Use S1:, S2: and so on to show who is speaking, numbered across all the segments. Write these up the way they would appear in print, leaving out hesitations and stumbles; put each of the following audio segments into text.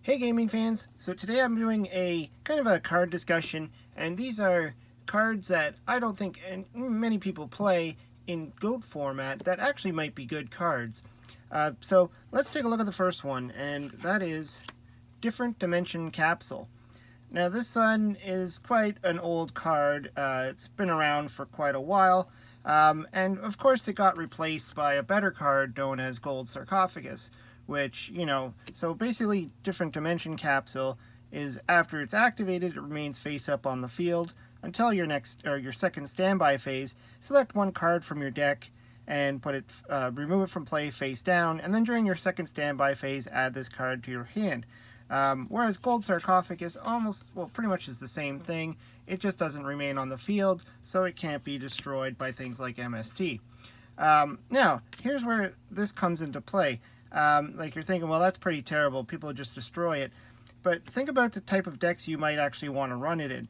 S1: Hey gaming fans, so today I'm doing a kind of a card discussion, and these are cards that I don't think many people play in GOAT format that actually might be good cards. So let's take a look at the first one, and that is Different Dimension Capsule. Now this one is quite an old card. It's been around for quite a while, and of course it got replaced by a better card known as Gold Sarcophagus, which, so basically Different Dimension Capsule is after it's activated, it remains face up on the field until your second standby phase. Select one card from your deck and remove it from play face down, and then during your second standby phase, add this card to your hand. Whereas Gold Sarcophagus pretty much is the same thing. It just doesn't remain on the field, so it can't be destroyed by things like MST. Now, here's where this comes into play. Like you're thinking, well, that's pretty terrible. People just destroy it. But think about the type of decks you might actually want to run it in.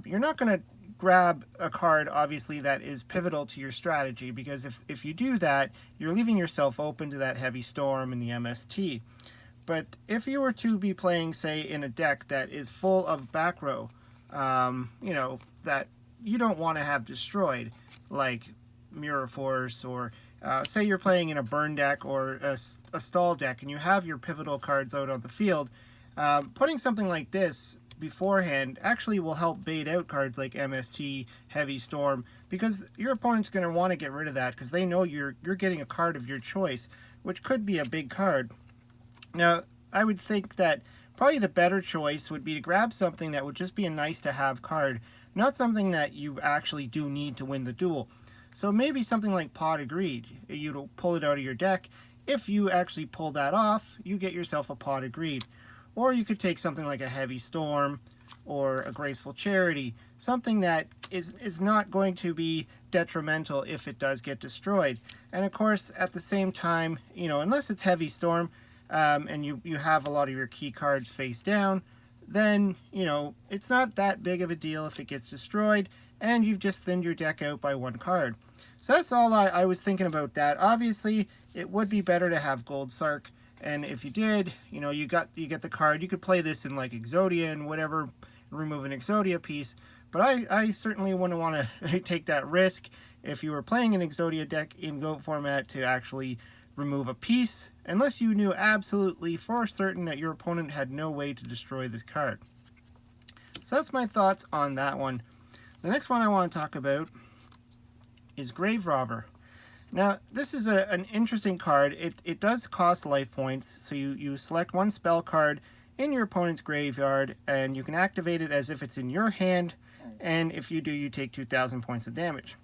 S1: You're not going to grab a card, obviously, that is pivotal to your strategy, because if you do that, you're leaving yourself open to that Heavy Storm and the MST. But if you were to be playing, say, in a deck that is full of back row, that you don't want to have destroyed, like Mirror Force, or say you're playing in a burn deck or a stall deck and you have your pivotal cards out on the field, putting something like this beforehand actually will help bait out cards like MST, Heavy Storm, because your opponent's going to want to get rid of that because they know you're getting a card of your choice, which could be a big card. Now, I would think that probably the better choice would be to grab something that would just be a nice-to-have card, not something that you actually do need to win the duel. So maybe something like Pot of Greed. You'd pull it out of your deck. If you actually pull that off, you get yourself a Pot of Greed. Or you could take something like a Heavy Storm or a Graceful Charity, something that is not going to be detrimental if it does get destroyed. And of course, at the same time, unless it's Heavy Storm, and you have a lot of your key cards face down, then, it's not that big of a deal if it gets destroyed, and you've just thinned your deck out by one card. So that's all I was thinking about that. Obviously, it would be better to have Gold Sarc, and if you did, you get the card. You could play this in like Exodia and whatever, remove an Exodia piece, but I certainly wouldn't want to take that risk if you were playing an Exodia deck in GOAT format to actually remove a piece, unless you knew absolutely for certain that your opponent had no way to destroy this card. So that's my thoughts on that one. The next one I want to talk about is Grave Robber. Now, this is an interesting card. It does cost life points, so you select one spell card in your opponent's graveyard, and you can activate it as if it's in your hand, and if you do, you take 2,000 points of damage.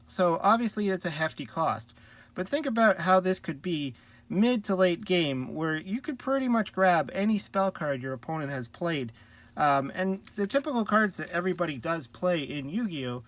S1: So obviously it's a hefty cost. But think about how this could be mid to late game, where you could pretty much grab any spell card your opponent has played. And the typical cards that everybody does play in Yu-Gi-Oh!,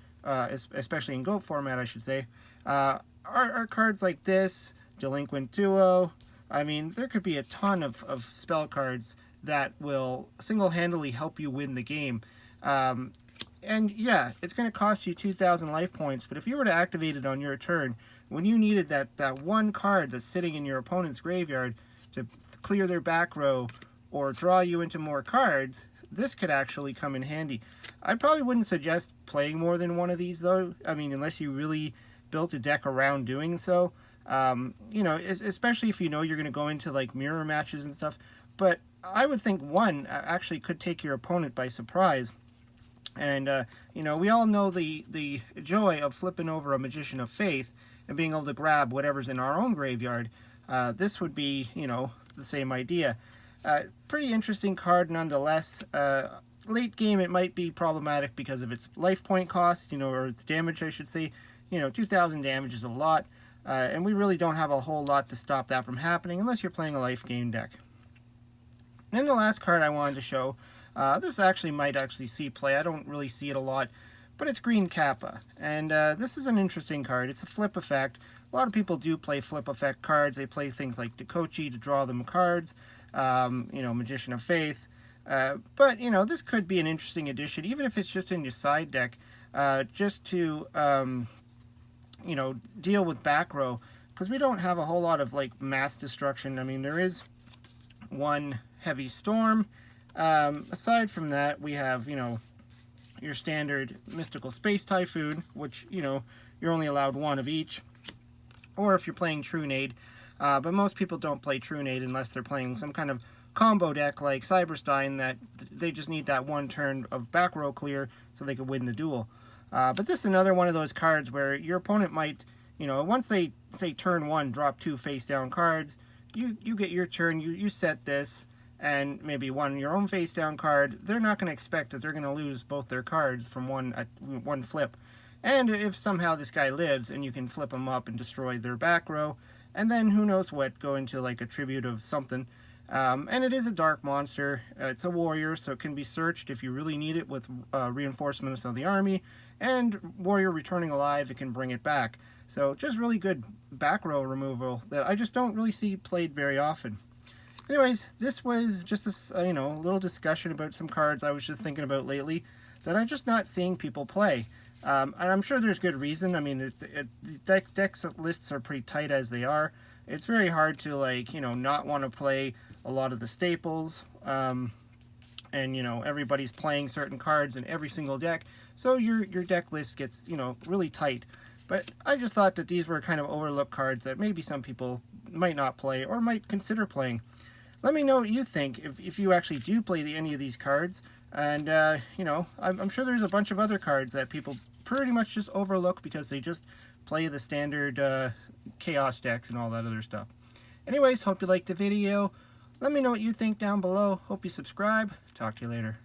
S1: especially in GOAT format, I should say, are cards like this, Delinquent Duo. I mean, there could be a ton of spell cards that will single-handedly help you win the game. And yeah, it's going to cost you 2,000 life points, but if you were to activate it on your turn, when you needed that one card that's sitting in your opponent's graveyard to clear their back row or draw you into more cards, this could actually come in handy. I probably wouldn't suggest playing more than one of these, though. I mean, unless you really built a deck around doing so. Especially if you know you're going to go into like mirror matches and stuff. But I would think one actually could take your opponent by surprise. And, we all know the joy of flipping over a Magician of Faith and being able to grab whatever's in our own graveyard. This would be, the same idea. Pretty interesting card nonetheless. Late game, it might be problematic because of its life point cost, or its damage, I should say. 2,000 damage is a lot, and we really don't have a whole lot to stop that from happening unless you're playing a life gain deck. Then the last card I wanted to show, this might see play. I don't really see it a lot, but it's Green Kappa, and this is an interesting card. It's a flip effect. A lot of people do play flip effect cards. They play things like Dekochi to draw them cards, Magician of Faith, but this could be an interesting addition, even if it's just in your side deck, just to deal with back row, because we don't have a whole lot of like mass destruction. I mean, there is one heavy storm. Aside from that, we have, your standard mystical space typhoon, which, you're only allowed one of each. Or if you're playing Trunade, but most people don't play Trunade unless they're playing some kind of combo deck like Cyberstein that they just need that one turn of back row clear so they can win the duel. But this is another one of those cards where your opponent might, once they say turn one, drop 2 face down cards, you get your turn, you set this, and maybe your own face down card. They're not going to expect that they're going to lose both their cards from one flip. And if somehow this guy lives and you can flip him up and destroy their back row, and then who knows what, go into like a tribute of something. And it is a dark monster. It's a warrior, so it can be searched if you really need it with reinforcements of the army. And warrior returning alive, it can bring it back. So just really good back row removal that I just don't really see played very often. Anyways, this was just a little discussion about some cards I was just thinking about lately that I'm just not seeing people play. And I'm sure there's good reason. I mean, the deck lists are pretty tight as they are. It's very hard to, not want to play a lot of the staples. And, everybody's playing certain cards in every single deck. So your deck list gets, really tight. But I just thought that these were kind of overlooked cards that maybe some people might not play or might consider playing. Let me know what you think, if you actually do play any of these cards. And, I'm sure there's a bunch of other cards that people pretty much just overlook because they just play the standard chaos decks and all that other stuff. Anyways, hope you liked the video. Let me know what you think down below. Hope you subscribe. Talk to you later.